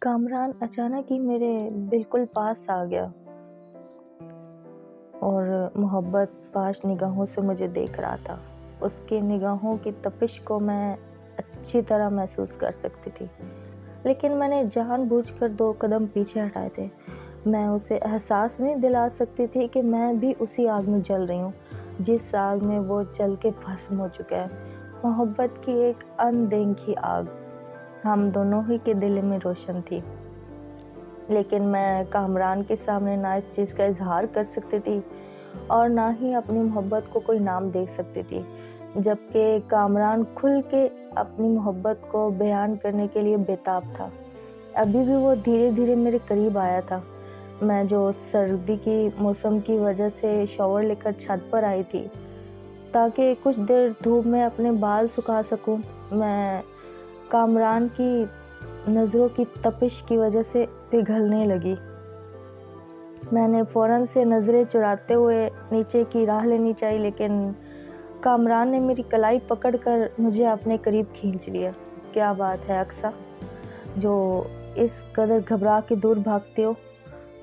کامران اچانک ہی میرے بالکل پاس آ گیا اور محبت پاش نگاہوں سے مجھے دیکھ رہا تھا۔ اس کے نگاہوں کی تپش کو میں اچھی طرح محسوس کر سکتی تھی، لیکن میں نے جان بوجھ کر 2 قدم پیچھے ہٹائے تھے۔ میں اسے احساس نہیں دلا سکتی تھی کہ میں بھی اسی آگ میں جل رہی ہوں جس آگ میں وہ جل کے بھسم ہو چکا ہے۔ محبت کی ایک اندیکھی آگ ہم دونوں ہی کے دل میں روشن تھی، لیکن میں کامران کے سامنے نہ اس چیز کا اظہار کر سکتی تھی اور نہ ہی اپنی محبت کو کوئی نام دے سکتی تھی، جبکہ کامران کھل کے اپنی محبت کو بیان کرنے کے لیے بےتاب تھا۔ ابھی بھی وہ دھیرے دھیرے میرے قریب آیا تھا۔ میں جو سردی کی موسم کی وجہ سے شاور لے کر چھت پر آئی تھی تاکہ کچھ دیر دھوپ میں اپنے بال سکھا سکوں، میں کامران کی نظروں کی تپش کی وجہ سے پگھلنے لگی۔ میں نے فوراً سے نظریں چراتے ہوئے نیچے کی راہ لینی چاہی، لیکن کامران نے میری کلائی پکڑ کر مجھے اپنے قریب کھینچ لیا۔ کیا بات ہے اقصیٰ، جو اس قدر گھبرا کے دور بھاگتے ہو؟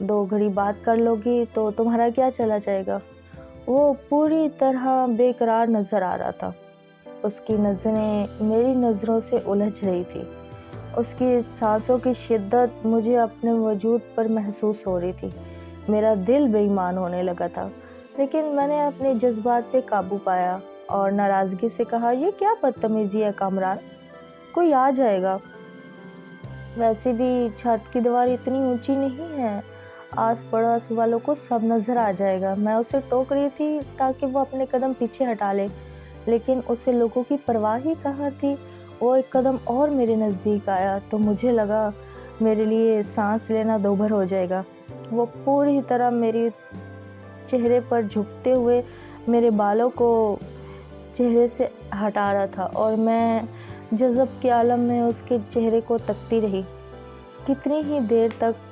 2 گھڑی بات کر لو گی تو تمہارا کیا چلا جائے گا؟ وہ پوری طرح بے قرار نظر آ رہا تھا۔ اس کی نظریں میری نظروں سے الجھ رہی تھی۔ اس کی سانسوں کی شدت مجھے اپنے وجود پر محسوس ہو رہی تھی۔ میرا دل بے ایمان ہونے لگا تھا، لیکن میں نے اپنے جذبات پہ قابو پایا اور ناراضگی سے کہا، یہ کیا بدتمیزی ہے کامران، کوئی آ جائے گا۔ ویسے بھی چھت کی دیوار اتنی اونچی نہیں ہے، آس پڑوس والوں کو سب نظر آ جائے گا۔ میں اسے ٹوک رہی تھی تاکہ وہ اپنے قدم پیچھے ہٹا لے، لیکن اسے لوگوں کی پرواہ ہی کہاں تھی۔ وہ 1 قدم اور میرے نزدیک آیا تو مجھے لگا میرے لیے سانس لینا دوبھر ہو جائے گا۔ وہ پوری طرح میری چہرے پر جھکتے ہوئے میرے بالوں کو چہرے سے ہٹا رہا تھا اور میں جذب کے عالم میں اس کے چہرے کو تکتی رہی۔ کتنی ہی دیر تک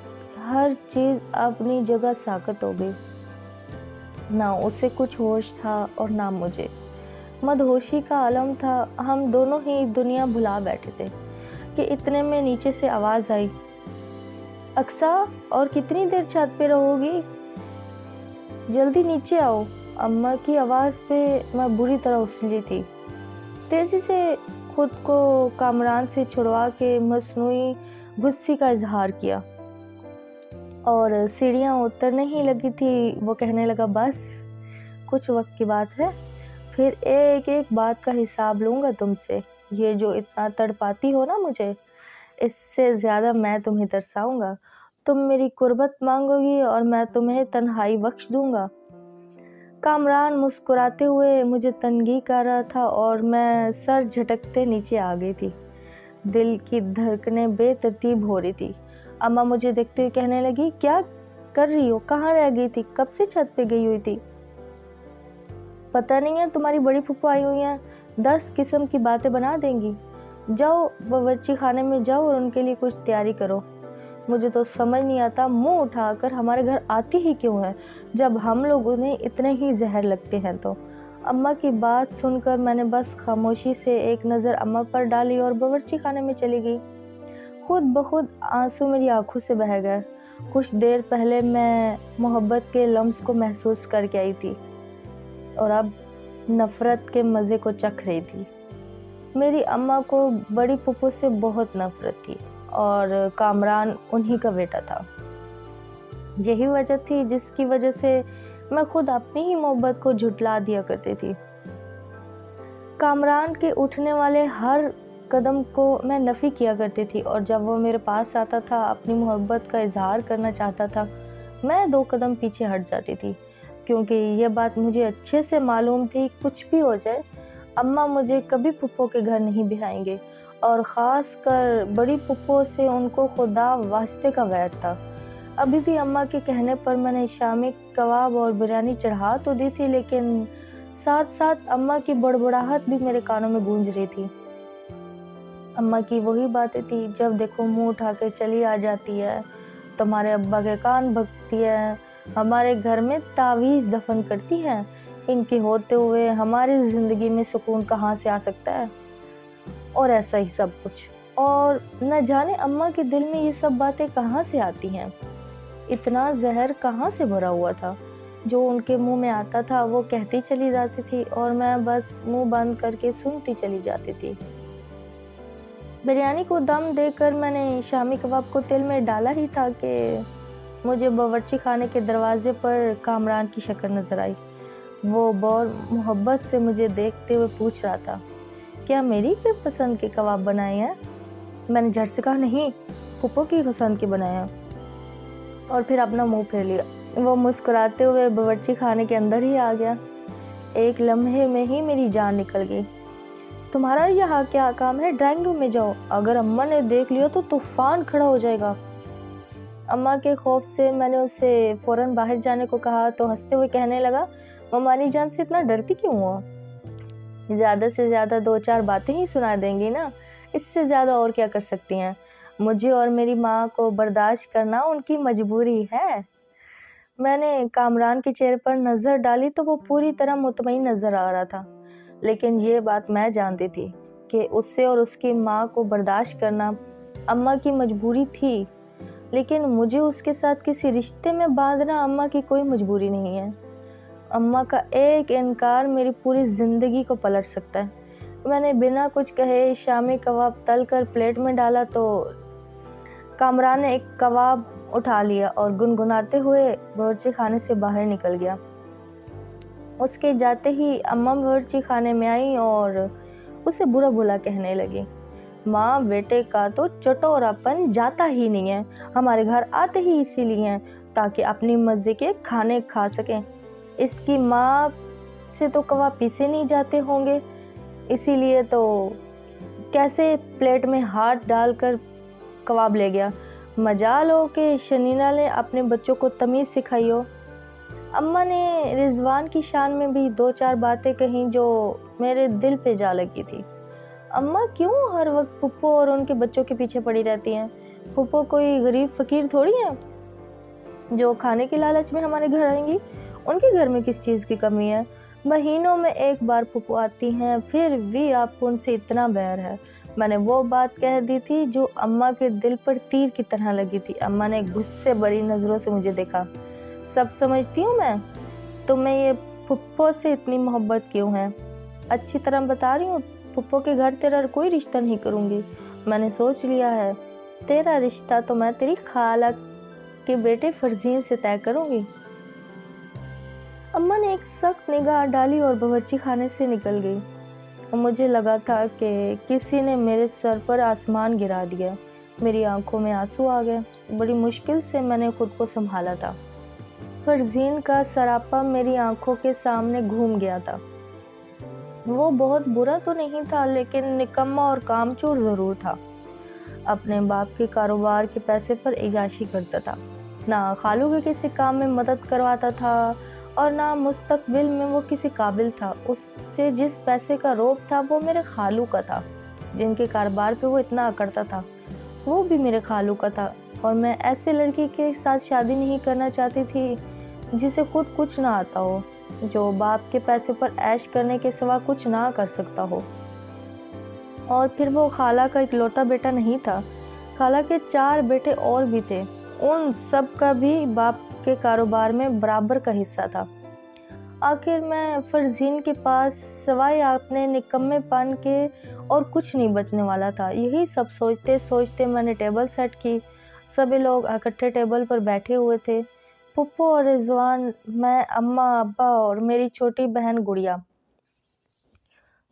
ہر چیز اپنی جگہ ساکت ہو گئی۔ نہ اسے کچھ ہوش تھا اور نہ مجھے۔ مدہوشی کا عالم تھا۔ ہم دونوں ہی دنیا بھلا بیٹھے تھے کہ اتنے میں نیچے سے آواز آئی، اقصیٰ، اور کتنی دیر چھت پہ رہو گی؟ جلدی نیچے آؤ۔ اماں کی آواز پہ میں بری طرح اچھلی تھی۔ تیزی سے خود کو کامران سے چھڑوا کے مصنوعی غصے کا اظہار کیا اور سیڑھیاں اترنے ہی لگی تھی۔ وہ کہنے لگا، بس کچھ وقت کی بات ہے، پھر ایک ایک بات کا حساب لوں گا تم سے۔ یہ جو اتنا تڑپاتی ہو نا مجھے، اس سے زیادہ میں تمہیں ترساؤں گا۔ تم میری قربت مانگو گی اور میں تمہیں تنہائی بخش دوں گا۔ کامران مسکراتے ہوئے مجھے تنگی کر رہا تھا اور میں سر جھٹکتے نیچے آ گئی تھی۔ دل کی دھڑکنیں بے ترتیب ہو رہی تھی۔ اماں مجھے دیکھتے ہوئے کہنے لگی، کیا کر رہی ہو؟ کہاں رہ گئی تھی؟ کب سے چھت پہ گئی ہوئی تھی؟ پتہ نہیں ہے، تمہاری بڑی پھپھو آئی ہوئی ہیں، 10 قسم کی باتیں بنا دیں گی۔ جاؤ باورچی خانے میں جاؤ اور ان کے لیے کچھ تیاری کرو۔ مجھے تو سمجھ نہیں آتا منہ اٹھا کر ہمارے گھر آتی ہی کیوں ہے جب ہم لوگ انہیں اتنے ہی زہر لگتے ہیں تو۔ اماں کی بات سن کر میں نے بس خاموشی سے ایک نظر اماں پر ڈالی اور باورچی خانے میں چلی گئی۔ خود بخود آنسو میری آنکھوں سے بہہ گئے۔ کچھ دیر پہلے میں محبت کے لمس کو محسوس کر کے آئی تھی اور اب نفرت کے مزے کو چکھ رہی تھی۔ میری اماں کو بڑی پھپھو سے بہت نفرت تھی اور کامران انہی کا بیٹا تھا۔ یہی وجہ تھی جس کی وجہ سے میں خود اپنی ہی محبت کو جھٹلا دیا کرتی تھی۔ کامران کے اٹھنے والے ہر قدم کو میں نفی کیا کرتی تھی اور جب وہ میرے پاس آتا تھا، اپنی محبت کا اظہار کرنا چاہتا تھا، میں 2 قدم پیچھے ہٹ جاتی تھی، کیونکہ یہ بات مجھے اچھے سے معلوم تھی، کچھ بھی ہو جائے اماں مجھے کبھی پھپھو کے گھر نہیں بھیجیں گے، اور خاص کر بڑی پھپھو سے ان کو خدا واسطے کا ویر تھا۔ ابھی بھی اماں کے کہنے پر میں نے شامی کباب اور بریانی چڑھا تو دی تھی، لیکن ساتھ ساتھ اماں کی بڑبڑاہٹ بھی میرے کانوں میں گونج رہی تھی۔ اماں کی وہی باتیں تھی، جب دیکھو منہ اٹھا کے چلی آ جاتی ہے، تمہارے ابا کے کان بھگتی ہے، ہمارے گھر میں تعویذ دفن کرتی ہے، ان کے ہوتے ہوئے ہماری زندگی میں سکون کہاں سے آ سکتا ہے، اور ایسا ہی سب کچھ۔ اور نہ جانے اماں کے دل میں یہ سب باتیں کہاں سے آتی ہیں، اتنا زہر کہاں سے بھرا ہوا تھا۔ جو ان کے منہ میں آتا تھا وہ کہتی چلی جاتی تھی اور میں بس منہ بند کر کے سنتی چلی جاتی تھی۔ بریانی کو دم دے کر میں نے شامی کباب کو تیل میں ڈالا ہی تھا کہ مجھے باورچی خانے کے دروازے پر کامران کی شکل نظر آئی۔ وہ بہت محبت سے مجھے دیکھتے ہوئے پوچھ رہا تھا، کیا میری کے پسند کے کباب بنائے ہیں؟ میں نے جھٹ سے کہا، نہیں، پھپھو کی پسند کے بنائے ہیں، اور پھر اپنا منہ پھیر لیا۔ وہ مسکراتے ہوئے باورچی خانے کے اندر ہی آ گیا۔ ایک لمحے میں ہی میری جان نکل گئی۔ تمہارا یہاں کیا کام ہے؟ ڈرائنگ روم میں جاؤ، اگر اماں نے دیکھ لیا تو طوفان کھڑا ہو جائے گا۔ اماں کے خوف سے میں نے اسے فوراً باہر جانے کو کہا تو ہنستے ہوئے کہنے لگا، ممانی جان سے اتنا ڈرتی کیوں ہو؟ زیادہ سے زیادہ 2-4 باتیں ہی سنا دیں گی نا، اس سے زیادہ اور کیا کر سکتی ہیں؟ مجھے اور میری ماں کو برداشت کرنا ان کی مجبوری ہے۔ میں نے کامران کے چہرے پر نظر ڈالی تو وہ پوری طرح مطمئن نظر آ رہا تھا، لیکن یہ بات میں جانتی تھی کہ اسے اور اس کی ماں کو برداشت کرنا اماں کی مجبوری تھی، لیکن مجھے اس کے ساتھ کسی رشتے میں باندھنا اماں کی کوئی مجبوری نہیں ہے۔ اماں کا ایک انکار میری پوری زندگی کو پلٹ سکتا ہے۔ میں نے بنا کچھ کہے شامی کباب تل کر پلیٹ میں ڈالا تو کامران نے ایک کباب اٹھا لیا اور گنگناتے ہوئے باورچی خانے سے باہر نکل گیا۔ اس کے جاتے ہی اماں باورچی خانے میں آئیں اور اسے برا بھلا کہنے لگی، ماں بیٹے کا تو چٹوراپن جاتا ہی نہیں ہے، ہمارے گھر آتے ہی اسی لیے ہیں تاکہ اپنی مرضی کے کھانے کھا سکیں۔ اس کی ماں سے تو کباب پیسے نہیں جاتے ہوں گے، اسی لیے تو کیسے پلیٹ میں ہاتھ ڈال کر کباب لے گیا۔ مجال ہو کہ شنینا نے اپنے بچوں کو تمیز سکھائی ہو۔ اماں نے رضوان کی شان میں بھی 2-4 باتیں کہیں جو میرے دل پہ جا لگی تھی۔ اماں کیوں ہر وقت پھپھو اور ان کے بچوں کے پیچھے پڑی رہتی ہیں؟ پھپھو کوئی غریب فقیر تھوڑی ہیں جو کھانے کی لالچ میں ہمارے گھر آئیں گی۔ ان کے گھر میں کس چیز کی کمی ہے؟ مہینوں میں ایک بار پھپھو آتی ہیں، پھر بھی آپ کو ان سے اتنا بیر ہے۔ میں نے وہ بات کہہ دی تھی جو اماں کے دل پر تیر کی طرح لگی تھی۔ اماں نے غصے بھری نظروں سے مجھے دیکھا، سب سمجھتی ہوں میں، تمہیں یہ پھپھو سے اتنی محبت کیوں ہے؟ اچھی طرح بتا رہی ہوں، پھپھو کے گھر تیرا کوئی رشتہ نہیں کروں گی۔ میں نے سوچ لیا ہے، تیرا رشتہ تو میں تیری خالہ کے بیٹے فرزین سے طے کروں گی۔ اماں نے ایک سخت نگاہ ڈالی اور باورچی خانے سے نکل گئی۔ مجھے لگا تھا کہ کسی نے میرے سر پر آسمان گرا دیا۔ میری آنکھوں میں آنسو آ گئے۔ بڑی مشکل سے میں نے خود کو سنبھالا تھا۔ فرزین کا سراپا میری آنکھوں کے سامنے گھوم گیا تھا۔ وہ بہت برا تو نہیں تھا، لیکن نکما اور کامچور ضرور تھا۔ اپنے باپ کے کاروبار کے پیسے پر عیاشی کرتا تھا، نہ خالو کے کسی کام میں مدد کرواتا تھا اور نہ مستقبل میں وہ کسی قابل تھا۔ اس سے جس پیسے کا روب تھا وہ میرے خالو کا تھا، جن کے کاروبار پہ وہ اتنا اکڑتا تھا وہ بھی میرے خالو کا تھا، اور میں ایسے لڑکی کے ساتھ شادی نہیں کرنا چاہتی تھی جسے خود کچھ نہ آتا ہو، جو باپ کے پیسے پر عیش کرنے کے سوا کچھ نہ کر سکتا ہو۔ اور پھر وہ خالہ کا اکلوتا بیٹا نہیں تھا، خالہ کے 4 بیٹے اور بھی تھے، ان سب کا بھی باپ کے کاروبار میں برابر کا حصہ تھا۔ آخر میں فرزین کے پاس سوائے اپنے نکمے پن کے اور کچھ نہیں بچنے والا تھا۔ یہی سب سوچتے سوچتے میں نے ٹیبل سیٹ کی۔ سبھی لوگ اکٹھے ٹیبل پر بیٹھے ہوئے تھے، پھپھو اور رضوان، میں، اماں، ابا اور میری چھوٹی بہن گڑیا۔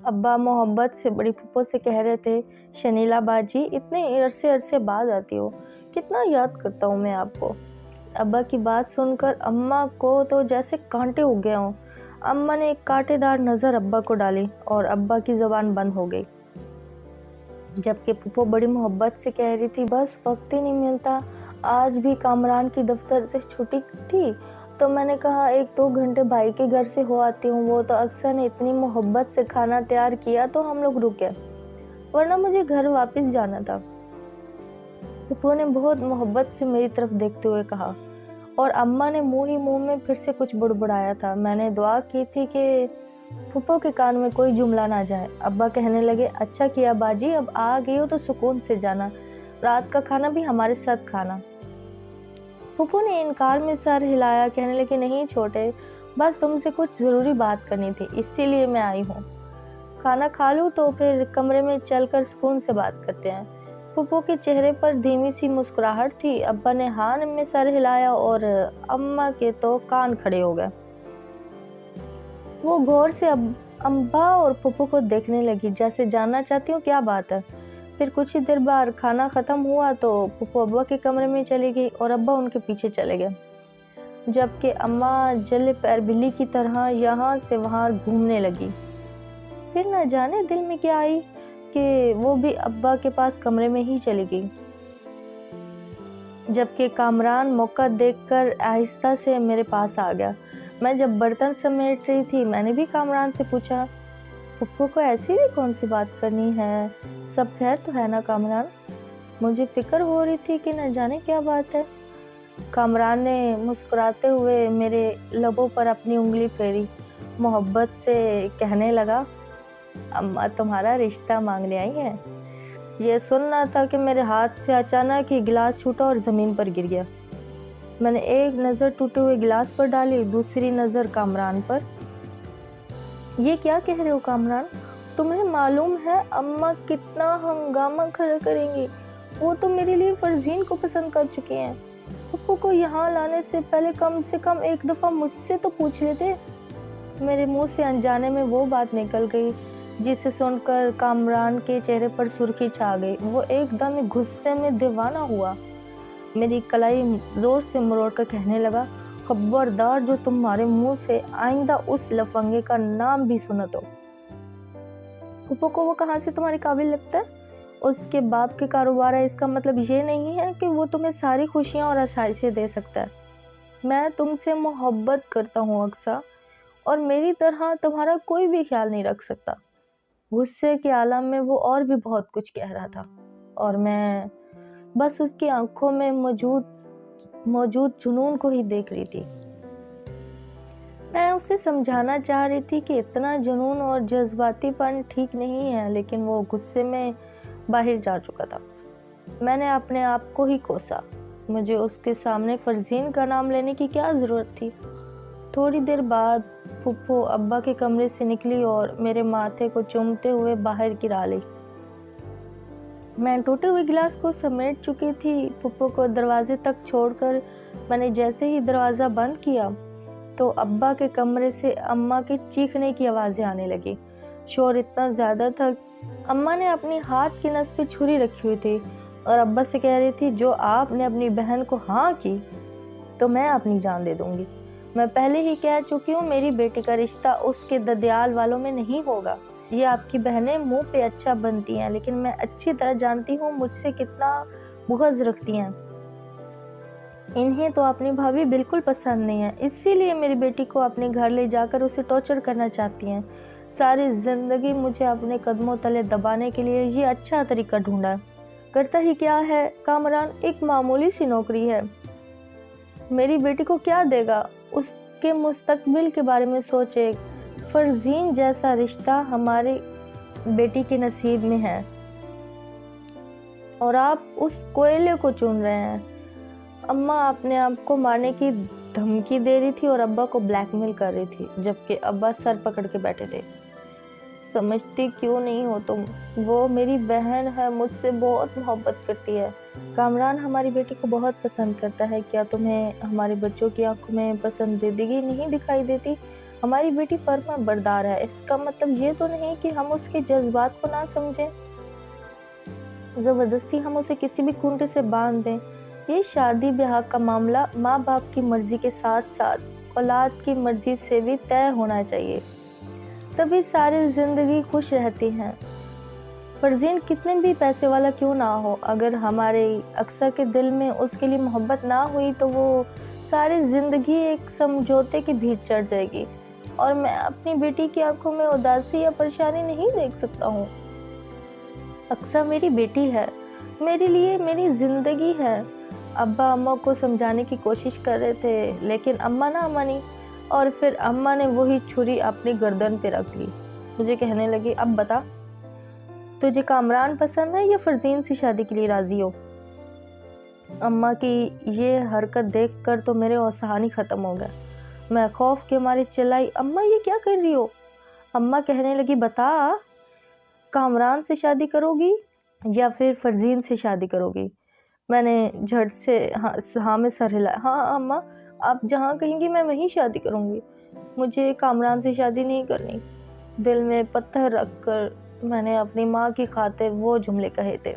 ابا محبت سے بڑی پھپھو سے کہہ رہے تھے، شنیلا باجی اتنے عرصے بعد آتی ہو، کتنا یاد کرتا ہوں میں آپ کو۔ ابا کی بات سن کر اماں کو تو جیسے کانٹے اگ گئے ہوں۔ اماں نے ایک کانٹے دار نظر ابا کو ڈالی اور ابا کی زبان بند ہو گئی، جبکہ پھپھو بڑی محبت سے کہہ رہی تھی، بس وقت ہی نہیں ملتا، آج بھی کامران کی دفتر سے چھٹی تھی تو میں نے کہا 1-2 گھنٹے بھائی کے گھر سے ہو آتی ہوں، وہ تو اکثر نے اتنی محبت سے کھانا تیار کیا تو ہم لوگ رک گئے، ورنہ مجھے گھر واپس جانا تھا۔ پھپھو نے بہت محبت سے میری طرف دیکھتے ہوئے کہا، اور اماں نے منہ ہی منہ میں پھر سے کچھ بڑبڑایا تھا۔ میں نے دعا کی تھی کہ پھپھو کے کان میں کوئی جملہ نہ جائے۔ ابا کہنے لگے، اچھا کیا باجی، اب آ گئی ہو تو سکون سے جانا، رات کا کھانا بھی ہمارے ساتھ کھانا۔ پھپھو نے انکار میں سر ہلایا، کہنے لگے، نہیں چھوٹے، بس تم سے کچھ ضروری بات کرنی تھی، اسی لیے میں آئی ہوں۔ کھانا کھا لوں تو پھر کمرے میں چل کر سکون سے بات کرتے ہیں۔ پھپھو کے چہرے پر دھیمی سی مسکراہٹ تھی۔ ابا نے ہاں میں سر ہلایا اور اماں کے تو کان کھڑے ہو گئے۔ وہ غور سے ابا اور پھپھو کو دیکھنے لگی، جیسے جاننا چاہتی ہوں کیا بات ہے۔ پھر کچھ ہی دیر بعد کھانا ختم ہوا تو پھپھو ابا کے کمرے میں چلی گئی اور ابا ان کے پیچھے چلے گئے، جبکہ اماں جلے پیر بلی کی طرح یہاں سے وہاں گھومنے لگی۔ پھر نہ جانے دل میں کیا آئی کہ وہ بھی ابا کے پاس کمرے میں ہی چلی گئی، جبکہ کامران موقع دیکھ کر آہستہ سے میرے پاس آ گیا۔ میں جب برتن سمیٹ رہی تھی، میں نے بھی کامران سے پوچھا، پھپھو کو ایسی بھی کون سی بات کرنی ہے؟ سب خیر تو ہے نا کامران؟ مجھے فکر ہو رہی تھی کہ نہ جانے کیا بات ہے۔ کامران نے مسکراتے ہوئے میرے لبوں پر اپنی انگلی پھیری، محبت سے کہنے لگا، اماں تمہارا رشتہ مانگنے آئی ہیں۔ یہ سننا تھا کہ میرے ہاتھ سے اچانک ہی گلاس چھوٹا اور زمین پر گر گیا۔ میں نے ایک نظر ٹوٹے ہوئے گلاس پر ڈالی، دوسری نظر کامران پر۔ یہ کیا کہہ رہے ہو کامران؟ تمہیں معلوم ہے اماں کتنا ہنگامہ کھڑا کریں گی؟ وہ تو میرے لیے فرزین کو پسند کر چکی ہیں۔ پھپھو کو یہاں لانے سے پہلے کم سے کم ایک دفعہ مجھ سے تو پوچھ لیتے۔ میرے منہ سے انجانے میں وہ بات نکل گئی جسے سن کر کامران کے چہرے پر سرخی چھا گئی۔ وہ ایک دم غصے میں دیوانہ ہوا، میری کلائی زور سے مروڑ کر کہنے لگا، خبردار جو تمہارے منہ سے آئندہ اس لفنگے کا نام بھی سنا تو۔ پھپھو کو وہ کہاں سے تمہارے قابل لگتا ہے؟ اس کے باپ کے کاروبار ہے، اس کا مطلب یہ نہیں ہے کہ وہ تمہیں ساری خوشیاں اور آسائشیں دے سکتا ہے۔ میں تم سے محبت کرتا ہوں اقصیٰ، اور میری طرح تمہارا کوئی بھی خیال نہیں رکھ سکتا۔ غصے کے عالم میں وہ اور بھی بہت کچھ کہہ رہا تھا، اور میں بس اس کی آنکھوں میں موجود جنون کو ہی دیکھ رہی تھی۔ میں اسے سمجھانا چاہ رہی تھی کہ اتنا جنون اور جذباتی پن ٹھیک نہیں ہے، لیکن وہ غصے میں باہر جا چکا تھا۔ میں نے اپنے آپ کو ہی کوسا، مجھے اس کے سامنے فرزین کا نام لینے کی کیا ضرورت تھی۔ تھوڑی دیر بعد پھپھو ابا کے کمرے سے نکلی اور میرے ماتھے کو چومتے ہوئے باہر گرا لی۔ میں ٹوٹے ہوئے گلاس کو سمیٹ چکی تھی۔ پھپھو کو دروازے تک چھوڑ کر میں نے جیسے ہی دروازہ بند کیا تو ابا کے کمرے سے اماں کے چیخنے کی آوازیں آنے لگی۔ شور اتنا زیادہ تھا، اماں نے اپنی ہاتھ کی نس پہ چھری رکھی ہوئی تھی اور ابا سے کہہ رہی تھی، جو آپ نے اپنی بہن کو ہاں کی تو میں اپنی جان دے دوں گی۔ میں پہلے ہی کہہ چکی ہوں، میری بیٹی کا رشتہ اس کے ددیال والوں میں نہیں ہوگا۔ یہ آپ کی بہنیں منہ پہ اچھا بنتی ہیں، لیکن میں اچھی طرح جانتی ہوں مجھ سے کتنا بغض رکھتی ہیں۔ انہیں تو اپنی بھابھی بالکل پسند نہیں ہے، اسی لیے میری بیٹی کو اپنے گھر لے جا کر اسے ٹارچر کرنا چاہتی ہیں۔ ساری زندگی مجھے اپنے قدموں تلے دبانے کے لیے یہ اچھا طریقہ ڈھونڈا۔ کرتا ہی کیا ہے کامران، ایک معمولی سی نوکری ہے۔ میری بیٹی کو کیا دے گا؟ اس کے مستقبل کے بارے میں سوچے۔ فرزین جیسا رشتہ ہماری بیٹی کے نصیب میں ہے اور آپ اس کوئلے کو چن رہے ہیں۔ اماں اپنے آپ کو مارنے کی دھمکی دے رہی تھی اور ابا کو بلیک میل کر رہی تھی، جبکہ ابا سر پکڑ کے بیٹھے تھے۔ سمجھتی کیوں نہیں ہو تم؟ وہ میری بہن ہے، مجھ سے بہت محبت کرتی ہے۔ کامران ہماری بیٹی کو بہت پسند کرتا ہے۔ کیا تمہیں ہمارے بچوں کی آنکھوں میں پسندیدگی نہیں دکھائی دیتی؟ ہماری بیٹی فرما بردار ہے، اس کا مطلب یہ تو نہیں کہ ہم اس کے جذبات کو نہ سمجھیں، زبردستی ہم اسے کسی بھی کھونٹے سے باندھ دیں۔ یہ شادی بیاہ کا معاملہ ماں باپ کی مرضی کے ساتھ ساتھ اولاد کی مرضی سے بھی طے ہونا چاہیے، تبھی ساری زندگی خوش رہتی ہیں۔ فرزین کتنے بھی پیسے والا کیوں نہ ہو، اگر ہمارے اقصیٰ کے دل میں اس کے لیے محبت نہ ہوئی تو وہ ساری زندگی ایک سمجھوتے کی بھیڑ چڑھ جائے گی، اور میں اپنی بیٹی کی آنکھوں میں اداسی یا پریشانی نہیں دیکھ سکتا ہوں۔ اقصیٰ میری بیٹی ہے، میرے لیے میری زندگی ہے۔ ابا اماں کو سمجھانے کی کوشش کر رہے تھے، لیکن اماں نہ مانی۔ اور پھر اماں نے وہی چھری اپنی گردن پہ رکھ لی. مجھے کہنے لگی اب بتا تجھے کامران پسند ہے یا فرزین سے شادی کے لیے راضی ہو؟ اماں کی یہ حرکت دیکھ کر تو میرے اوسان ہی ختم ہو گئے. میں خوف کے مارے چلائی اماں یہ کیا کر رہی ہو؟ اماں کہنے لگی بتا کامران سے شادی کرو گی یا پھر فرزین سے شادی کرو گی؟ میں نے جھٹ سے ہاں میں سر ہلایا. ہاں اماں آپ جہاں کہیں گی میں وہیں شادی کروں گی. مجھے کامران سے شادی نہیں کرنی. دل میں پتھر رکھ کر میں نے اپنی ماں کی خاطر وہ جملے کہے تھے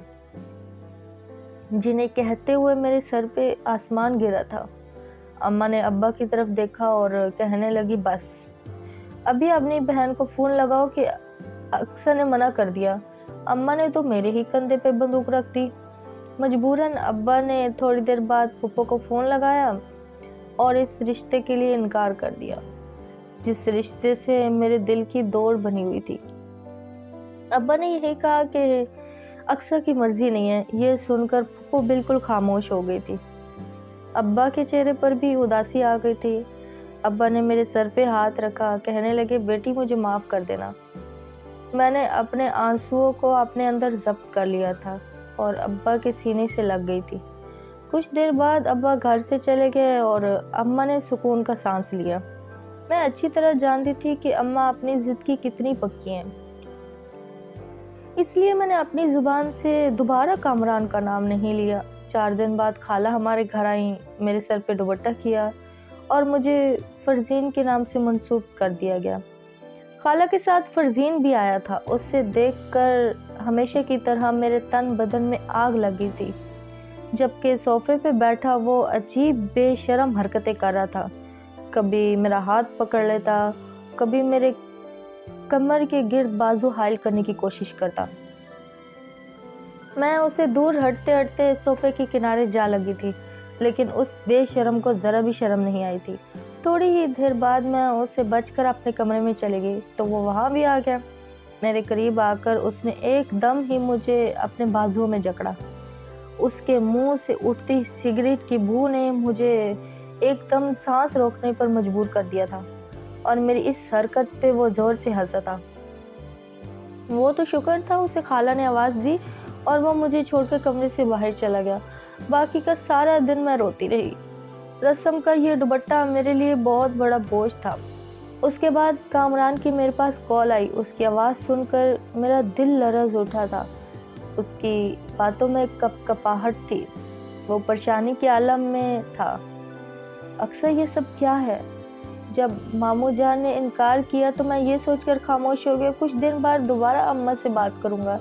جنہیں کہتے ہوئے میرے سر پہ آسمان گرا تھا. اماں نے ابا کی طرف دیکھا اور کہنے لگی بس ابھی اپنی بہن کو فون لگاؤ کہ اکثر نے منع کر دیا. اماں نے تو میرے ہی کندھے پہ بندوق رکھ دی. مجبوراً ابا نے تھوڑی دیر بعد پھپھو کو فون لگایا اور اس رشتے کے لیے انکار کر دیا جس رشتے سے میرے دل کی دوڑ بنی ہوئی تھی. ابا نے یہی کہا کہ اکثر کی مرضی نہیں ہے. یہ سن کر پھپھو بالکل خاموش ہو گئی تھی. ابا کے چہرے پر بھی اداسی آ گئی تھی. ابا نے میرے سر پہ ہاتھ رکھا. کہنے لگے بیٹی مجھے معاف کر دینا. میں نے اپنے آنسوؤں کو اپنے اندر ضبط کر لیا تھا اور ابا کے سینے سے لگ گئی تھی. کچھ دیر بعد ابا گھر سے چلے گئے اور اماں نے سکون کا سانس لیا. میں اچھی طرح جانتی تھی کہ اماں اپنی ضد کی کتنی پکی ہیں. اس لیے میں نے اپنی زبان سے دوبارہ کامران کا نام نہیں لیا. 4 دن بعد خالہ ہمارے گھر آئیں. میرے سر پہ دوپٹہ کیا اور مجھے فرزین کے نام سے منسوب کر دیا گیا. خالہ کے ساتھ فرزین بھی آیا تھا. اسے دیکھ کر ہمیشہ کی طرح میرے تن بدن میں آگ لگی تھی. جبکہ صوفے پہ بیٹھا وہ عجیب بے شرم حرکتیں کر رہا تھا. کبھی میرا ہاتھ پکڑ لیتا, کبھی میرے کمر کے گرد بازو حائل کرنے کی کوشش کرتا. میں اسے دور ہٹتے ہٹتے صوفے کے کنارے جا لگی تھی لیکن اس بے شرم کو ذرا بھی شرم نہیں آئی تھی. تھوڑی ہی دیر بعد میں اسے بچ کر اپنے کمرے میں چلی گئی تو وہ وہاں بھی آ گیا. میرے قریب آ کر اس نے ایک دم ہی مجھے اپنے بازوؤں میں جکڑا. اس کے منہ سے اٹھتی سگریٹ کی بو نے مجھے ایک دم سانس روکنے پر مجبور کر دیا تھا اور میری اس حرکت پہ وہ زور سے ہنسا تھا. وہ تو شکر تھا اسے خالہ نے آواز دی اور وہ مجھے چھوڑ کر کمرے سے باہر چلا گیا. باقی کا سارا دن میں روتی رہی. رسم کا یہ دوپٹہ میرے لیے بہت بڑا بوجھ تھا. اس کے بعد کامران کی میرے پاس کال آئی. اس کی آواز سن کر میرا دل لرز اٹھا تھا. اس کی باتوں میں کپاہٹ تھی. وہ پریشانی کے عالم میں تھا. اکثر یہ سب کیا ہے؟ جب ماموں جان نے انکار کیا تو میں یہ سوچ کر خاموش ہو گیا کچھ دن بعد دوبارہ اماں سے بات کروں گا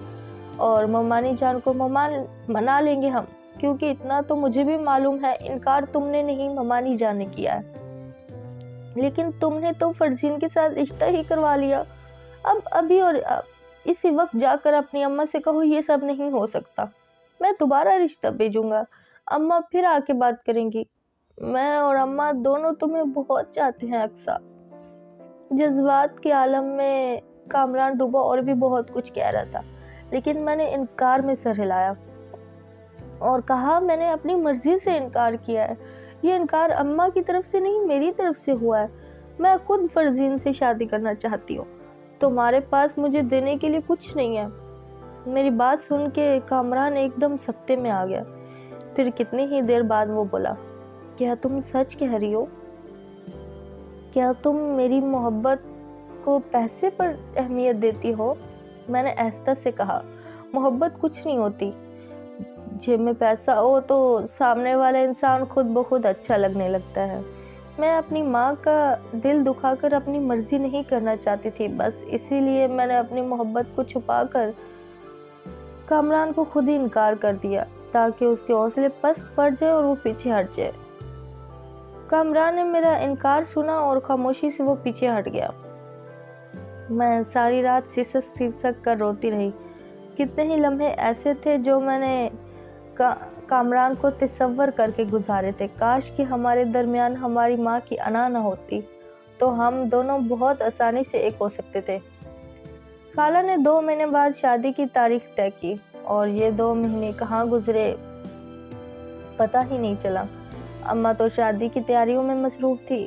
اور ممانی جان کو منا لیں گے ہم, کیونکہ اتنا تو مجھے بھی معلوم ہے انکار تم نے نہیں ممانی جان نے کیا ہے. لیکن تم نے تو فرزین کے ساتھ رشتہ ہی کروا لیا. اب ابھی اور اسی وقت جا کر اپنی اماں سے کہو یہ سب نہیں ہو سکتا. میں دوبارہ رشتہ بھیجوں گا. اماں پھر آ کے بات کریں گی. میں اور اماں دونوں تمہیں بہت چاہتے ہیں اقصیٰ. جذبات کے عالم میں کامران ڈوبا اور بھی بہت کچھ کہہ رہا تھا لیکن میں نے انکار میں سر ہلایا اور کہا میں نے اپنی مرضی سے انکار کیا ہے. یہ انکار اماں کی طرف سے نہیں میری طرف سے ہوا ہے. میں خود فرزین سے شادی کرنا چاہتی ہوں. تمہارے پاس مجھے دینے کے لیے کچھ نہیں ہے. میری بات سن کے کامران ایک دم سکتے میں آ گیا. پھر کتنی ہی دیر بعد وہ بولا کیا تم سچ کہہ رہی ہو؟ کیا تم میری محبت کو پیسے پر اہمیت دیتی ہو؟ میں نے آہستہ سے کہا محبت کچھ نہیں ہوتی. جیب میں پیسہ ہو تو سامنے والا انسان خود بخود اچھا لگنے لگتا ہے. میں اپنی ماں کا دل دکھا کر اپنی مرضی نہیں کرنا چاہتی تھی. بس اسی لیے میں نے اپنی محبت کو چھپا کر کامران کو خود ہی انکار کر دیا تاکہ اس کے حوصلے پست پڑ جائے اور وہ پیچھے ہٹ جائے. کامران نے میرا انکار سنا اور خاموشی سے وہ پیچھے ہٹ گیا. میں ساری رات سسک کر روتی رہی. کتنے ہی لمحے ایسے تھے جو میں نے کامران کو تصور کر کے گزارے تھے. کاش کہ ہمارے درمیان ہماری ماں کی انا نہ ہوتی تو ہم دونوں بہت آسانی سے ایک ہو سکتے تھے. خالہ نے 2 مہینے بعد شادی کی تاریخ طے کی اور یہ 2 مہینے کہاں گزرے پتہ ہی نہیں چلا. اماں تو شادی کی تیاریوں میں مصروف تھی.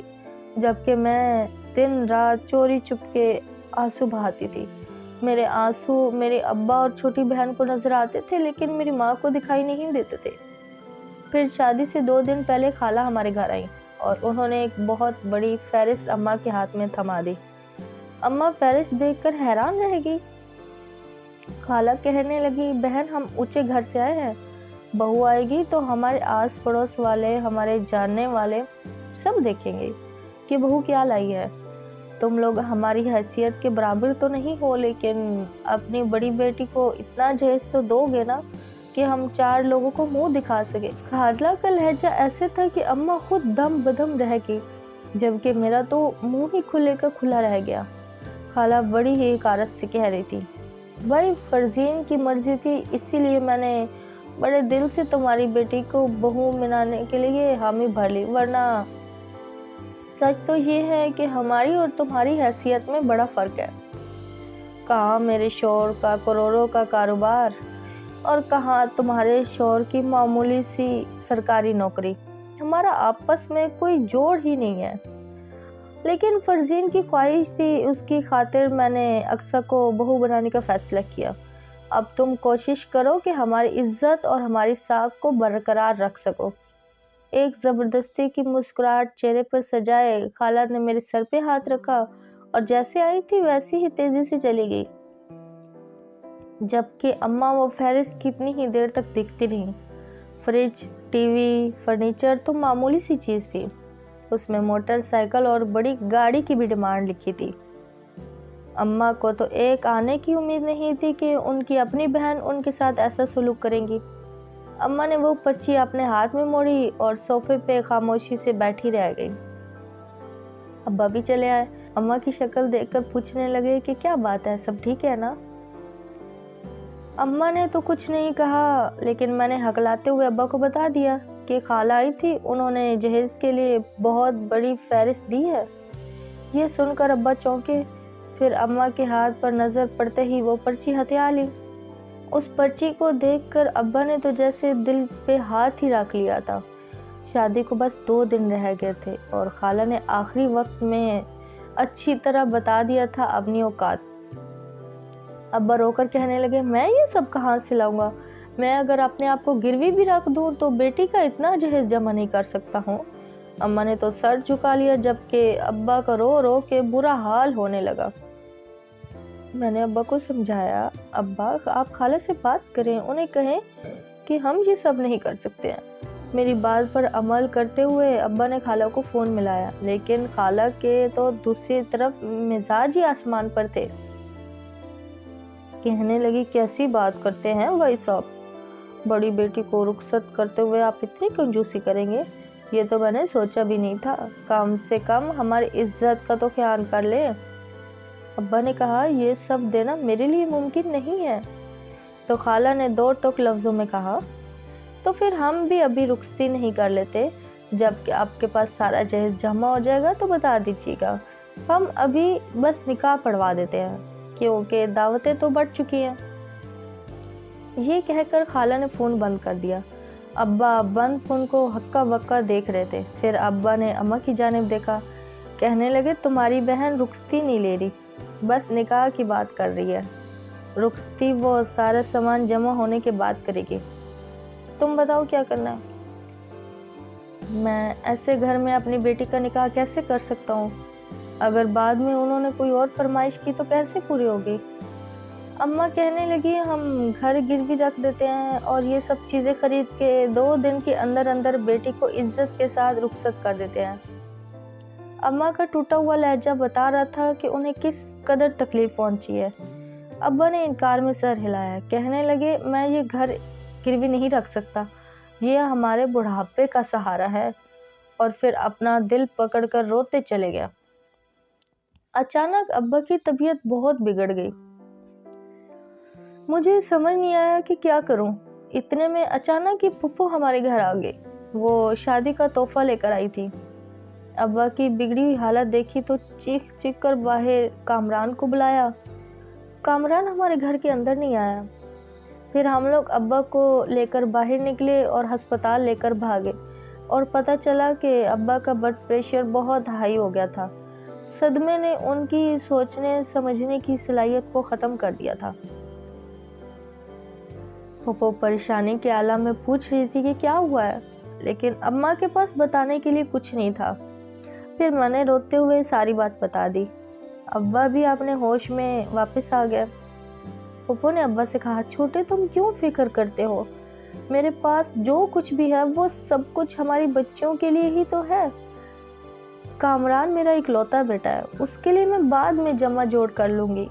جبکہ میں دن رات چوری چپ کے آنسو بہاتی تھی۔ میرے آنسو میرے ابا اور چھوٹی بہن کو نظر آتے تھے لیکن میری ماں کو دکھائی نہیں دیتے تھے۔ پھر شادی سے 2 دن پہلے خالہ ہمارے گھر آئی اور انہوں نے ایک بہت بڑی فہرست اماں کے ہاتھ میں تھما دی۔ اماں فہرست دیکھ کر حیران رہ گئی۔ خالہ کہنے لگی، بہن ہم اونچے گھر سے آئے ہیں، بہو آئے گی تو ہمارے آس پڑوس والے، ہمارے جاننے والے سب دیکھیں گے کہ بہو کیا لائی ہے۔ تم لوگ ہماری حیثیت کے برابر تو نہیں ہو لیکن اپنی بڑی بیٹی کو اتنا جہیز تو دو گے نا کہ ہم 4 لوگوں کو منہ دکھا سکے۔ خالہ کا لہجہ ایسے تھا کہ اماں خود دم بدم رہ گئی، جبکہ میرا تو منہ ہی کھلے کا کھلا رہ گیا۔ خالہ بڑی ہی حقارت سے کہہ رہی تھی، بھائی فرزین کی مرضی تھی اسی لیے میں نے بڑے دل سے تمہاری بیٹی کو بہو بنانے کے لیے حامی بھر لی، ورنہ سچ تو یہ ہے کہ ہماری اور تمہاری حیثیت میں بڑا فرق ہے۔ کہاں میرے شوہر کا کروڑوں کا کاروبار اور کہاں تمہارے شوہر کی معمولی سی سرکاری نوکری، ہمارا آپس میں کوئی جوڑ ہی نہیں ہے۔ لیکن فرزین کی خواہش تھی، اس کی خاطر میں نے اقصیٰ کو بہو بنانے کا فیصلہ کیا۔ اب تم کوشش کرو کہ ہماری عزت اور ہماری ساکھ کو برقرار رکھ سکو۔ ایک زبردستی کی مسکراہٹ چہرے پر سجائے خالہ نے میرے سر پہ ہاتھ رکھا اور جیسے آئی تھی ویسے ہی تیزی سے چلی گئی، جبکہ اماں وہ فہرست کتنی ہی دیر تک دیکھتی رہیں۔ فریج، ٹی وی، فرنیچر تو معمولی سی چیز تھی، اس میں موٹر سائیکل اور بڑی گاڑی کی بھی ڈیمانڈ لکھی تھی۔ اماں کو تو ایک آنے کی امید نہیں تھی کہ ان کی اپنی بہن ان کے ساتھ ایسا سلوک کریں گی۔ اماں نے وہ پرچی اپنے ہاتھ میں موڑی اور صوفے پہ خاموشی سے بیٹھی رہ گئی۔ ابا بھی چلے آئے، اماں کی شکل دیکھ کر پوچھنے لگے کہ کیا بات ہے، سب ٹھیک ہے نا؟ اماں نے تو کچھ نہیں کہا لیکن میں نے ہکلاتے ہوئے ابا کو بتا دیا کہ خالہ آئی تھی، انہوں نے جہیز کے لیے بہت بڑی فہرست دی ہے۔ یہ سن کر ابا چونکے، پھر اماں کے ہاتھ پر نظر پڑتے ہی وہ پرچی ہتھیا لی۔ اس پرچی کو دیکھ کر ابا نے تو جیسے دل پہ ہاتھ ہی رکھ لیا تھا۔ شادی کو بس 2 دن رہ گئے تھے اور خالہ نے آخری وقت میں اچھی طرح بتا دیا تھا اپنی اوقات۔ ابا رو کر کہنے لگے، میں یہ سب کہاں سے لاؤں گا؟ میں اگر اپنے آپ کو گروی بھی رکھ دوں تو بیٹی کا اتنا جہیز جمع نہیں کر سکتا ہوں۔ اماں نے تو سر جھکا لیا، جبکہ ابا کا رو رو کے برا حال ہونے لگا۔ میں نے ابا کو سمجھایا، ابا آپ خالہ سے بات کریں، انہیں کہیں کہ ہم یہ سب نہیں کر سکتے ہیں۔ میری بات پر عمل کرتے ہوئے ابا نے خالہ کو فون ملایا، لیکن خالہ کے تو دوسری طرف مزاج ہی آسمان پر تھے۔ کہنے لگی، کیسی بات کرتے ہیں بھائی صاحب، بڑی بیٹی کو رخصت کرتے ہوئے آپ اتنی کنجوسی کریں گے، یہ تو میں نے سوچا بھی نہیں تھا، کم سے کم ہماری عزت کا تو خیال کر لیں۔ ابا نے کہا، یہ سب دینا میرے لیے ممکن نہیں ہے۔ تو خالہ نے 2 ٹوک لفظوں میں کہا، تو پھر ہم بھی ابھی رخصتی نہیں کر لیتے، جب کہ آپ کے پاس سارا جہیز جمع ہو جائے گا تو بتا دیجیے گا، ہم ابھی بس نکاح پڑھوا دیتے ہیں، کیونکہ دعوتیں تو بڑھ چکی ہیں۔ یہ کہہ کر خالہ نے فون بند کر دیا۔ ابا بند فون کو ہکا بکا دیکھ رہے تھے، پھر ابا نے اماں کی جانب دیکھا، کہنے لگے، تمہاری بہن رخصتی نہیں لے رہی، بس نکاح کی بات کر رہی ہے، رخصتی وہ سارا سامان جمع ہونے کے بعد کرے گی، تم بتاؤ کیا کرنا ہے؟ میں ایسے گھر میں اپنی بیٹی کا نکاح کیسے کر سکتا ہوں؟ اگر بعد میں انہوں نے کوئی اور فرمائش کی تو کیسے پوری ہوگی؟ اماں کہنے لگی، ہم گھر گروی رکھ دیتے ہیں اور یہ سب چیزیں خرید کے 2 دن کے اندر اندر بیٹی کو عزت کے ساتھ رخصت کر دیتے ہیں۔ اماں کا ٹوٹا ہوا لہجہ بتا رہا تھا کہ انہیں کس قدر تکلیف پہنچی ہے۔ ابا نے انکار میں سر ہلایا، کہنے لگے، میں یہ گھر گروی نہیں رکھ سکتا، یہ ہمارے بڑھاپے کا سہارا ہے، اور پھر اپنا دل پکڑ کر روتے چلے گیا۔ اچانک ابا کی طبیعت بہت بگڑ گئی، مجھے سمجھ نہیں آیا کہ کیا کروں۔ اتنے میں اچانک ہی پھپھو ہمارے گھر آ گئی، وہ شادی کا تحفہ لے کر آئی تھی۔ ابا کی بگڑی ہوئی حالت دیکھی تو چیخ چیخ کر باہر کامران کو بلایا۔ کامران ہمارے گھر کے اندر نہیں آیا۔ پھر ہم لوگ ابا کو لے کر باہر نکلے اور ہسپتال لے کر بھاگے۔ اور پتہ چلا کہ ابا کا بلڈ پریشر بہت ہائی ہو گیا تھا۔ صدمے نے ان کی سوچنے سمجھنے کی صلاحیت کو ختم کر دیا تھا۔ پھپھو پریشانی کے عالم میں پوچھ رہی تھی کہ کیا ہوا ہے، لیکن اماں کے پاس بتانے کے لیے کچھ نہیں تھا۔ پھر میں نے روتے ہوئے ساری بات بتا دی۔ ابا بھی اپنے ہوش میں واپس آ گئے۔ پھپھو نے ابا سے کہا، چھوٹے تم کیوں فکر کرتے ہو؟ میرے پاس جو کچھ بھی ہے وہ سب کچھ ہماری بچیوں کے لیے ہی تو ہے۔ کامران میرا اکلوتا بیٹا ہے، اس کے لیے میں بعد میں جمع جوڑ کر لوں گی۔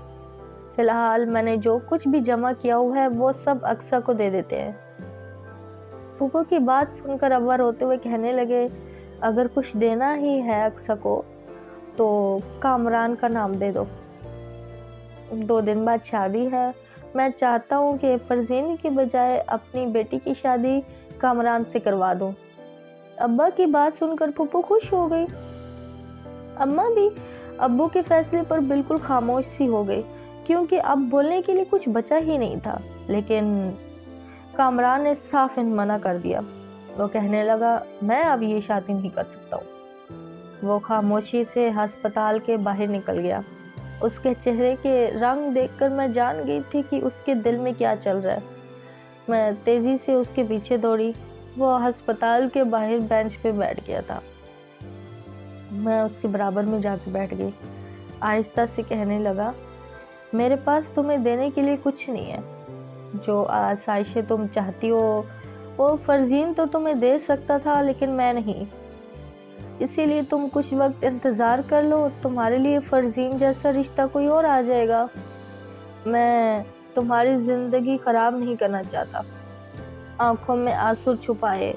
فی الحال میں نے جو کچھ بھی جمع کیا ہوا ہے وہ سب اقصیٰ کو دے دیتے ہیں۔ پھپھو کی بات سن کر ابا روتے ہوئے کہنے لگے، اگر کچھ دینا ہی ہے اقصیٰ کو تو کامران کا نام دے دو۔ 2 دن بعد شادی ہے۔ میں چاہتا ہوں کہ فرزین کی بجائے اپنی بیٹی کی شادی کامران سے کروا دوں۔ ابا کی بات سن کر پھپھو خوش ہو گئی۔ اماں بھی ابو کے فیصلے پر بالکل خاموش سی ہو گئی، کیونکہ اب بولنے کے لیے کچھ بچا ہی نہیں تھا۔ لیکن کامران نے صاف منع کر دیا۔ وہ کہنے لگا، میں اب یہ شادی نہیں کر سکتا ہوں۔ وہ خاموشی سے ہسپتال کے باہر نکل گیا۔ اس کے چہرے کے رنگ دیکھ کر میں جان گئی تھی کہ اس کے دل میں کیا چل رہا ہے۔ میں تیزی سے اس کے پیچھے دوڑی۔ وہ ہسپتال کے باہر بینچ پہ بیٹھ گیا تھا۔ میں اس کے برابر میں جا کے بیٹھ گئی۔ آہستہ سے کہنے لگا، میرے پاس تمہیں دینے کے لیے کچھ نہیں ہے۔ جو آسائشیں تم چاہتی ہو وہ فرزین تو تمہیں دے سکتا تھا، لیکن میں نہیں۔ اسی لیے تم کچھ وقت انتظار کر لو، اور تمہارے لیے فرزین جیسا رشتہ کوئی اور آ جائے گا۔ میں تمہاری زندگی خراب نہیں کرنا چاہتا۔ آنکھوں میں آنسو چھپائے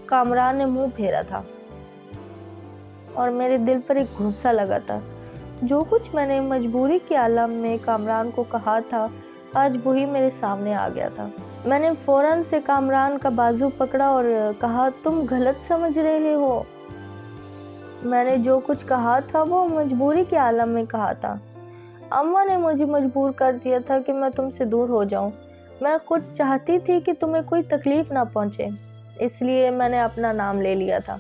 کامران نے منہ پھیرا تھا، اور میرے دل پر ایک غصہ لگا تھا۔ جو کچھ میں نے مجبوری کے عالم میں کامران کو کہا تھا، آج وہی میرے سامنے آ گیا تھا۔ میں نے فوراً سے کامران کا بازو پکڑا اور کہا، تم غلط سمجھ رہے ہو۔ میں نے جو کچھ کہا تھا وہ مجبوری کے عالم میں کہا تھا۔ اماں نے مجھے مجبور کر دیا تھا کہ میں تم سے دور ہو جاؤں۔ میں خود چاہتی تھی کہ تمہیں کوئی تکلیف نہ پہنچے، اس لیے میں نے اپنا نام لے لیا تھا۔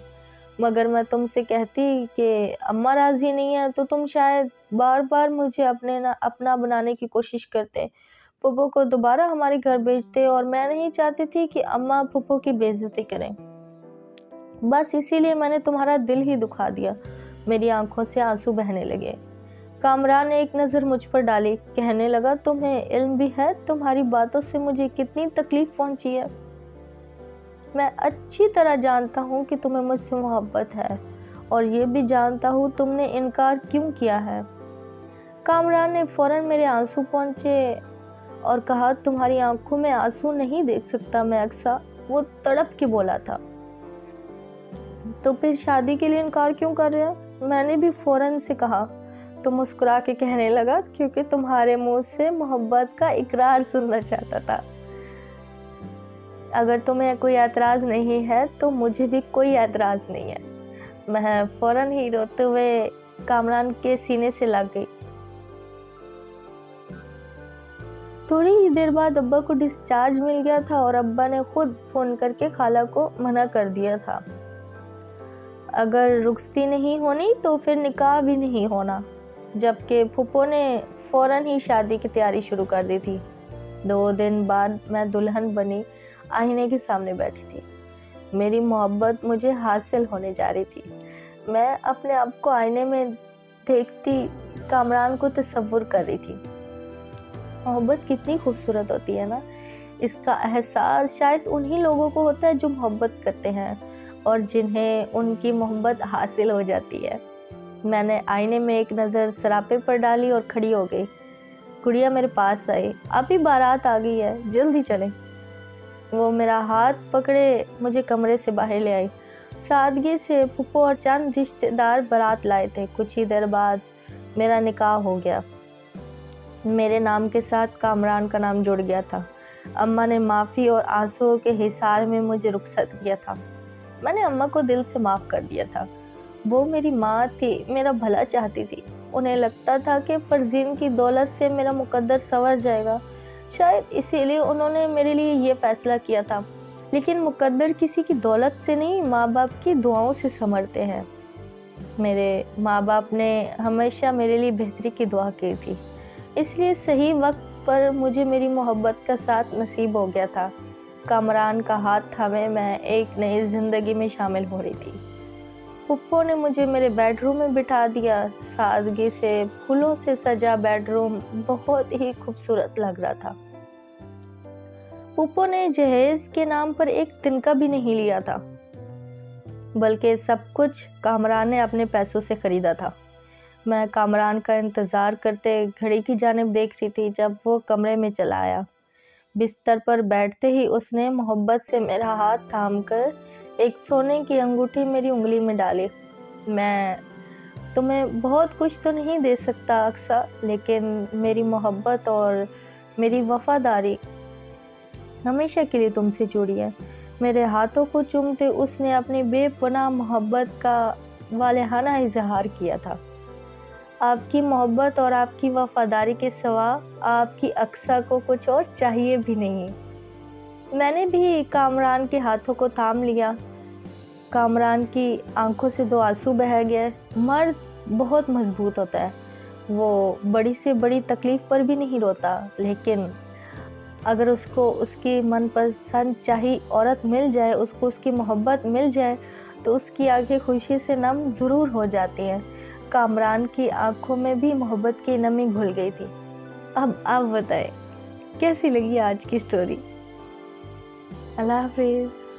مگر میں تم سے کہتی کہ اماں راضی نہیں ہے تو تم شاید بار بار مجھے اپنا بنانے کی کوشش کرتے، پھپھو کو دوبارہ ہمارے گھر بھیجتے، اور میں نہیں چاہتی تھی کہ اماں پھپھو کی بے عزتی کریں۔ بس اسی لیے میں نے تمہارا دل ہی دکھا دیا۔ میری آنکھوں سے آنسو بہنے لگے۔ کامران نے ایک نظر مجھ پر ڈالی، کہنے لگا، تمہیں علم بھی ہے تمہاری باتوں سے مجھے کتنی تکلیف پہنچی ہے؟ میں اچھی طرح جانتا ہوں کہ تمہیں مجھ سے محبت ہے، اور یہ بھی جانتا ہوں تم نے انکار کیوں کیا ہے۔ کامران نے فوراً میرے آنسو پہنچے اور کہا، تمہاری آنکھوں میں آنسو نہیں دیکھ سکتا میں اقصیٰ، وہ تڑپ کے بولا تھا۔ تو پھر شادی کے لیے انکار کیوں کر رہے ہیں؟ میں نے بھی فوراً سے کہا۔ تو مسکرا کے کہنے لگا، کیونکہ تمہارے منہ سے محبت کا اقرار سننا چاہتا تھا۔ اگر تمہیں کوئی اعتراض نہیں ہے تو مجھے بھی کوئی اعتراض نہیں ہے۔ میں فوراً ہی روتے ہوئے کامران کے سینے سے لگ گئی۔ تھوڑی ہی دیر بعد ابا کو ڈسچارج مل گیا تھا، اور ابا نے خود فون کر کے خالہ کو منع کر دیا تھا۔ اگر رخصتی نہیں ہونی تو پھر نکاح بھی نہیں ہونا، جبکہ پھپھو نے فوراً ہی شادی کی تیاری شروع کر دی تھی۔ 2 دن بعد میں دلہن بنی آئینے کے سامنے بیٹھی تھی۔ میری محبت مجھے حاصل ہونے جا رہی تھی۔ میں اپنے آپ کو آئینے میں دیکھتی کامران کو تصور کر رہی تھی۔ محبت کتنی خوبصورت ہوتی ہے نا۔ اس کا احساس شاید انہی لوگوں کو ہوتا ہے جو محبت کرتے ہیں اور جنہیں ان کی محبت حاصل ہو جاتی ہے۔ میں نے آئینے میں ایک نظر سراپے پر ڈالی اور کھڑی ہو گئی۔ گڑیا میرے پاس آئی، ابھی بارات آ گئی ہے، جلدی چلیں۔ وہ میرا ہاتھ پکڑے مجھے کمرے سے باہر لے آئی۔ سادگی سے پھپھو اور چند رشتے دار بارات لائے تھے۔ کچھ ہی دیر بعد میرا نکاح ہو گیا۔ میرے نام کے ساتھ کامران کا نام جڑ گیا تھا۔ اماں نے معافی اور آنسوؤں کے حصار میں مجھے رخصت کیا تھا۔ میں نے اماں کو دل سے معاف کر دیا تھا۔ وہ میری ماں تھی، میرا بھلا چاہتی تھی۔ انہیں لگتا تھا کہ فرزین کی دولت سے میرا مقدر سنور جائے گا، شاید اسی لیے انہوں نے میرے لیے یہ فیصلہ کیا تھا۔ لیکن مقدر کسی کی دولت سے نہیں، ماں باپ کی دعاؤں سے سنورتے ہیں۔ میرے ماں باپ نے ہمیشہ میرے لیے بہتری کی دعا کی تھی، اس لیے صحیح وقت پر مجھے میری محبت کا ساتھ نصیب ہو گیا تھا۔ کامران کا ہاتھ تھامے میں ایک نئی زندگی میں شامل ہو رہی تھی۔ پھپھو نے مجھے میرے بیڈ روم میں بٹھا دیا۔ سادگی سے پھولوں سے سجا بیڈ روم بہت ہی خوبصورت لگ رہا تھا۔ پھپھو نے جہیز کے نام پر ایک تنکا بھی نہیں لیا تھا، بلکہ سب کچھ کامران نے اپنے پیسوں سے خریدا تھا۔ میں کامران کا انتظار کرتے گھڑی کی جانب دیکھ رہی تھی جب وہ کمرے میں چلا آیا۔ بستر پر بیٹھتے ہی اس نے محبت سے میرا ہاتھ تھام کر ایک سونے کی انگوٹھی میری انگلی میں ڈالی۔ میں تمہیں بہت کچھ تو نہیں دے سکتا اقصیٰ، لیکن میری محبت اور میری وفاداری ہمیشہ کے لیے تم سے جڑی ہے۔ میرے ہاتھوں کو چومتے اس نے اپنی بے پناہ محبت کا والہانہ اظہار کیا تھا۔ آپ کی محبت اور آپ کی وفاداری کے سوا آپ کی اقصیٰ کو کچھ اور چاہیے بھی نہیں۔ میں نے بھی کامران کے ہاتھوں کو تھام لیا۔ کامران کی آنکھوں سے 2 آنسو بہہ گئے۔ مرد بہت مضبوط ہوتا ہے، وہ بڑی سے بڑی تکلیف پر بھی نہیں روتا، لیکن اگر اس کو اس کی من پسند چاہی عورت مل جائے، اس کو اس کی محبت مل جائے، تو اس کی آنکھیں خوشی سے نم ضرور ہو جاتی ہیں۔ کامران کی آنکھوں میں بھی محبت کی نمی گھل گئی تھی۔ اب آپ بتائیں کیسی لگی آج کی سٹوری؟ اللہ حافظ۔